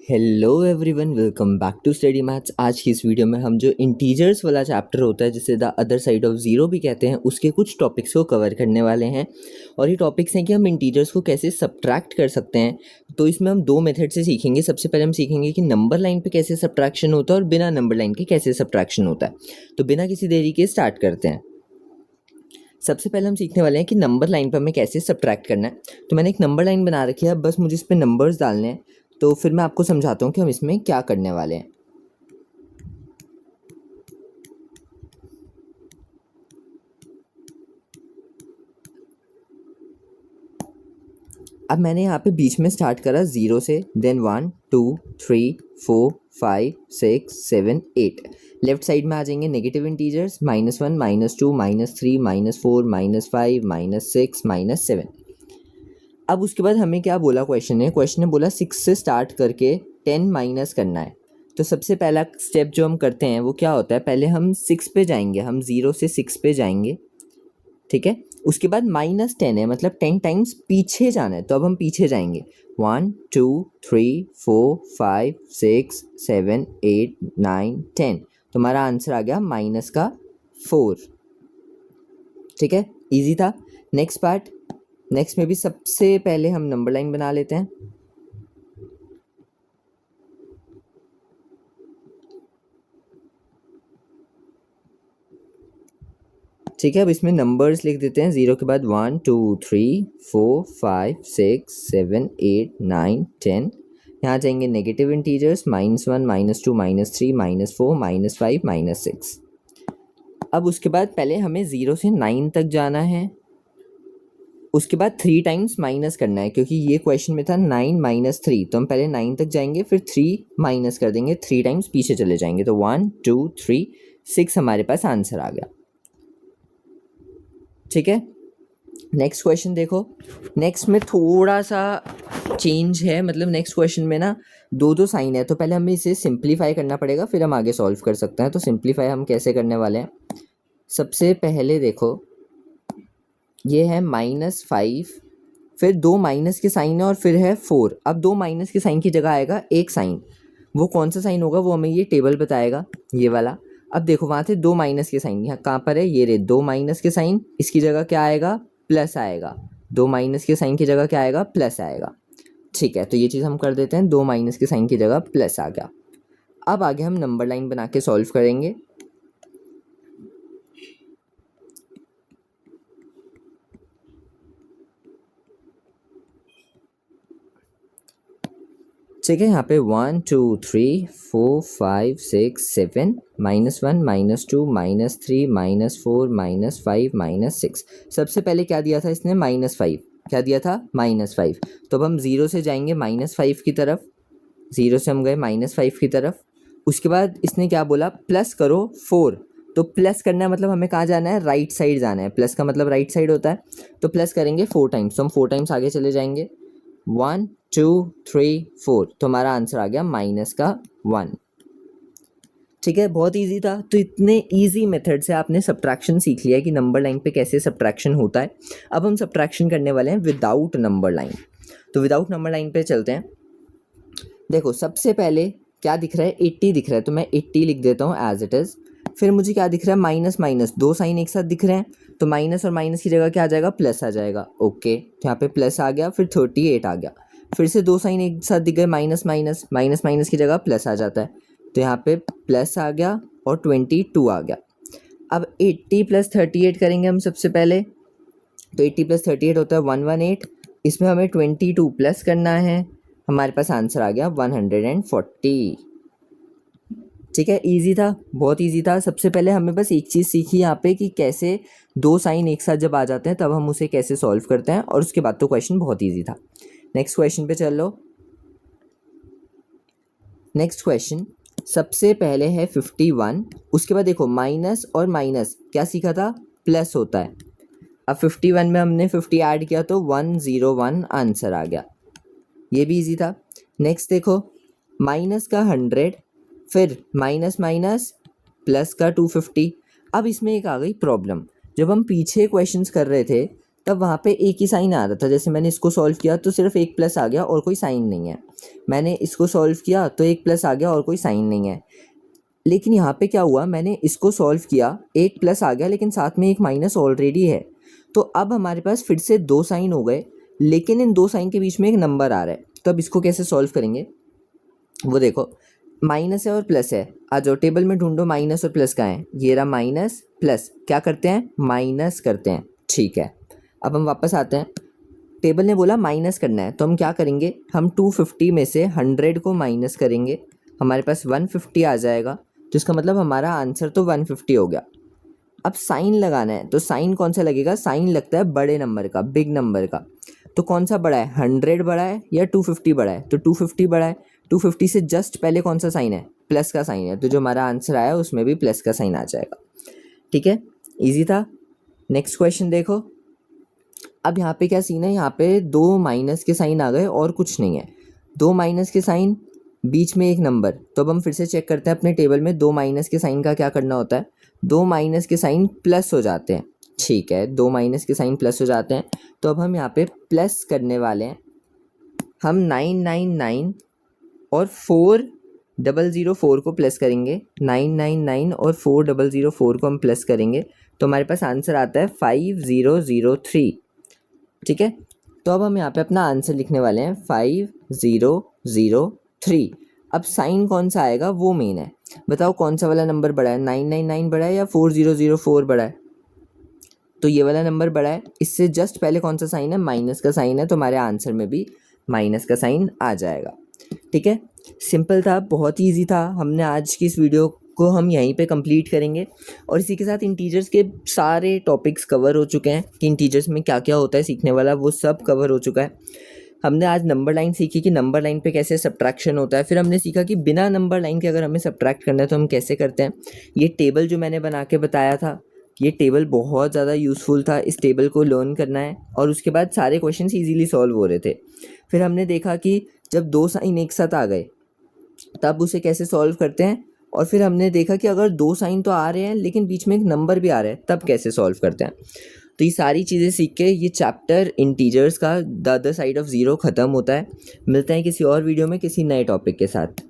Hello everyone, welcome back to study maths. आज की इस वीडियो में हम जो इंटीजर्स वाला चैप्टर होता है जिसे the other side of zero भी कहते हैं, उसके कुछ टॉपिक्स को कवर करने वाले हैं। और ये टॉपिक्स हैं कि हम इंटीजर्स को कैसे सब्ट्रैक्ट कर सकते हैं। तो इसमें हम दो मेथड से सीखेंगे। सबसे पहले हम सीखेंगे कि नंबर लाइन पे कैसे सब्ट्रैक्शन होता है और बिना नंबर लाइन के कैसे सब्ट्रैक्शन होता है। तो बिना किसी देरी के स्टार्ट करते हैं। सबसे पहले हम सीखने वाले हैं कि नंबर लाइन पर हमें कैसे सब्ट्रैक्ट करना है। तो मैंने एक नंबर लाइन बना रखी है, बस मुझे इस पर नंबर्स डालने हैं। तो फिर मैं आपको समझाता हूँ कि हम इसमें क्या करने वाले हैं। अब मैंने यहाँ पे बीच में स्टार्ट करा 0 से, देन 1 2 3 4 5 6 7 8। लेफ्ट साइड में आ जाएंगे नेगेटिव इंटीजर्स -1 -2 -3 -4 -5 -6 -7। अब उसके बाद हमें क्या बोला क्वेश्चन ने बोला 6 से स्टार्ट करके 10 माइनस करना है। तो सबसे पहला स्टेप जो हम करते हैं वो क्या होता है, पहले हम 6 पे जाएंगे, हम 0 से 6 पे जाएंगे, ठीक है। उसके बाद -10 है, मतलब 10 टाइम्स पीछे जाना है। तो अब हम पीछे जाएंगे 1 2 3 4 5 6 7 8 9 10। तुम्हारा आंसर आ गया -4। ठीक है, इजी था। नेक्स्ट पार्ट, नेक्स्ट में भी सबसे पहले हम नंबर लाइन बना लेते हैं। ठीक है, अब इसमें नंबर्स लिख देते हैं। 0 के बाद 1 2 3 4 5 6 7 8 9 10। यहाँ जाएंगे नेगेटिव इंटीजर्स -1 -2 -3 -4 -5 -6। अब उसके बाद पहले हमें 0 से 9 तक जाना है। उसके बाद 3 टाइम्स माइनस करना है, क्योंकि ये क्वेश्चन में था 9 -3। तो हम पहले 9 तक जाएंगे, फिर 3 माइनस कर देंगे, 3 टाइम्स पीछे चले जाएंगे। तो 1 2 3 6 हमारे पास आंसर आ गया। ठीक है, नेक्स्ट क्वेश्चन देखो। नेक्स्ट में थोड़ा सा चेंज है, मतलब नेक्स्ट क्वेश्चन में ना दो साइन है। तो पहले हमें इसे सिंप्लीफाई करना पड़ेगा, फिर हम आगे सॉल्व कर सकते हैं। तो सिंप्लीफाई हम कैसे करने वाले हैं, सबसे पहले देखो ये है -5, फिर 2 माइनस के साइन है और फिर है 4। अब 2 माइनस के साइन की जगह आएगा एक साइन। वो कौन सा साइन होगा वो हमें ये टेबल बताएगा, ये वाला। अब देखो वहाँ थे 2 माइनस के साइन, यहाँ कहाँ पर है, ये रे 2 माइनस के साइन। इसकी जगह क्या आएगा, प्लस आएगा। 2 माइनस के साइन की जगह क्या आएगा, प्लस आएगा। ठीक है, तो ये चीज़ हम कर देते हैं, 2 माइनस के साइन की जगह प्लस आ गया। अब आगे हम नंबर लाइन बना के सॉल्व करेंगे। ठीक है, यहाँ पे 1 2 3 4 5 6 7 -1 -2 -3 -4 -5 -6। सबसे पहले क्या दिया था इसने, -5। क्या दिया था, -5। तो अब हम 0 से जाएंगे -5 की तरफ। 0 से हम गए -5 की तरफ। उसके बाद इसने क्या बोला, प्लस करो 4। तो प्लस करना है मतलब हमें कहाँ जाना है, राइट साइड जाना है। प्लस का मतलब राइट साइड होता है। तो प्लस करेंगे 4 टाइम्स, तो हम 4 टाइम्स आगे चले जाएंगे। 1 2 3 4। तो हमारा आंसर आ गया -1। ठीक है, बहुत इजी था। तो इतने इजी मेथड से आपने सब्ट्रैक्शन सीख लिया है कि नंबर लाइन पे कैसे सब्ट्रैक्शन होता है। अब हम सब्ट्रैक्शन करने वाले हैं विदाउट नंबर लाइन। तो विदाउट नंबर लाइन पे चलते हैं। देखो सबसे पहले क्या दिख रहा है, 80 दिख रहा है। तो मैं 80 लिख देता हूँ एज इट इज़। फिर मुझे क्या दिख रहा है, माइनस माइनस, 2 साइन एक साथ दिख रहे हैं। तो माइनस और माइनस की जगह क्या आ जाएगा, प्लस आ जाएगा। ओके, तो यहाँ पे प्लस आ गया, फिर 38 आ गया। फिर से 2 साइन एक साथ दिख गए, माइनस माइनस, माइनस माइनस की जगह प्लस आ जाता है। तो यहाँ पे प्लस आ गया और 22 आ गया। अब 80 + 38 करेंगे हम सबसे पहले। तो 80 + 38 होता है 118। इसमें हमें 22 प्लस करना है। हमारे पास आंसर आ गया 140। ठीक है, इजी था, बहुत इजी था। सबसे पहले हमें बस एक चीज़ सीखी यहाँ पे कि कैसे 2 साइन एक साथ जब आ जाते हैं तब हम उसे कैसे सॉल्व करते हैं, और उसके बाद तो क्वेश्चन बहुत इजी था। नेक्स्ट क्वेश्चन पे चल लो। नेक्स्ट क्वेश्चन सबसे पहले है 51। उसके बाद देखो माइनस और माइनस क्या सीखा था, प्लस होता है। अब 51 में हमने 50 ऐड किया तो 101 आंसर आ गया। ये भी इजी था। नेक्स्ट देखो माइनस का 100, फिर माइनस माइनस प्लस का 250। अब इसमें एक आ गई प्रॉब्लम। जब हम पीछे क्वेश्चंस कर रहे थे तब वहाँ पे एक ही साइन आ रहा था। जैसे मैंने इसको सॉल्व किया तो सिर्फ एक प्लस आ गया और कोई साइन नहीं है, मैंने इसको सॉल्व किया तो एक प्लस आ गया और कोई साइन नहीं है। लेकिन यहाँ पे क्या हुआ, मैंने इसको सॉल्व किया, एक प्लस आ गया लेकिन साथ में एक माइनस ऑलरेडी है। तो अब हमारे पास फिर से दो साइन हो गए, लेकिन इन दो साइन के बीच में एक नंबर आ रहा है। तो अब इसको कैसे सॉल्व करेंगे, वो देखो, माइनस है और प्लस है, आ जाओ टेबल में ढूंढो माइनस और प्लस का है, ये रहा माइनस प्लस, क्या करते हैं माइनस करते हैं, ठीक है। अब हम वापस आते हैं, टेबल ने बोला माइनस करना है तो हम क्या करेंगे, हम 250 में से 100 को माइनस करेंगे, हमारे पास 150 आ जाएगा। तो इसका मतलब हमारा आंसर तो 150 हो गया। अब साइन लगाना है, तो साइन कौन सा लगेगा, साइन लगता है बड़े नंबर का, बिग नंबर का। तो कौन सा बड़ा है, 100 बड़ा है या 250 बड़ा है, तो 250 बड़ा है। 250 से जस्ट पहले कौन सा साइन है, प्लस का साइन है, तो जो हमारा आंसर आया उसमें भी प्लस का साइन आ जाएगा। ठीक है, ईजी था। नेक्स्ट क्वेश्चन देखो। अब यहाँ पे क्या सीन है, यहाँ पे दो माइनस के साइन आ गए और कुछ नहीं है, दो माइनस के साइन, बीच में एक नंबर। तो अब हम फिर से चेक करते हैं अपने टेबल में, दो माइनस के साइन का क्या करना होता है, दो माइनस के साइन प्लस हो जाते हैं, ठीक है, दो माइनस के साइन प्लस हो जाते हैं। तो अब हम यहाँ पे प्लस करने वाले हैं, हम 999 और 4004 को प्लस करेंगे, 999 और 4004 को हम प्लस करेंगे, तो हमारे पास आंसर आता है 5003। ठीक है, तो अब हम यहाँ पे अपना आंसर लिखने वाले हैं 5003। अब साइन कौन सा आएगा वो मेन है, बताओ कौन सा वाला नंबर बड़ा है, 999 बड़ा है या 4004 बड़ा है, तो ये वाला नंबर बड़ा है। इससे जस्ट पहले कौन सा साइन है, माइनस का साइन है, तो हमारे आंसर में भी माइनस का साइन आ जाएगा। ठीक है, सिंपल था, बहुत ईजी था। हमने आज की इस वीडियो को हम यहीं पे कंप्लीट करेंगे और इसी के साथ इंटीजर्स के सारे टॉपिक्स कवर हो चुके हैं कि इंटीजर्स में क्या क्या होता है सीखने वाला, वो सब कवर हो चुका है। हमने आज नंबर लाइन सीखी कि नंबर लाइन पे कैसे सब्ट्रैक्शन होता है, फिर हमने सीखा कि बिना नंबर लाइन के अगर हमें सब्ट्रैक्ट करना है तो हम कैसे करते हैं। ये टेबल जो मैंने बना के बताया था, ये टेबल बहुत ज़्यादा यूज़फुल था, इस टेबल को लर्न करना है। और उसके बाद सारे क्वेश्चंस इजीली सॉल्व हो रहे थे। फिर हमने देखा कि जब दो साइन एक साथ आ गए तब उसे कैसे सॉल्व करते हैं, और फिर हमने देखा कि अगर दो साइन तो आ रहे हैं लेकिन बीच में एक नंबर भी आ रहा है तब कैसे सॉल्व करते हैं। तो ये सारी चीज़ें सीख के ये चैप्टर इंटीजर्स का the other side of zero ख़त्म होता है। मिलते हैं किसी और वीडियो में किसी नए टॉपिक के साथ।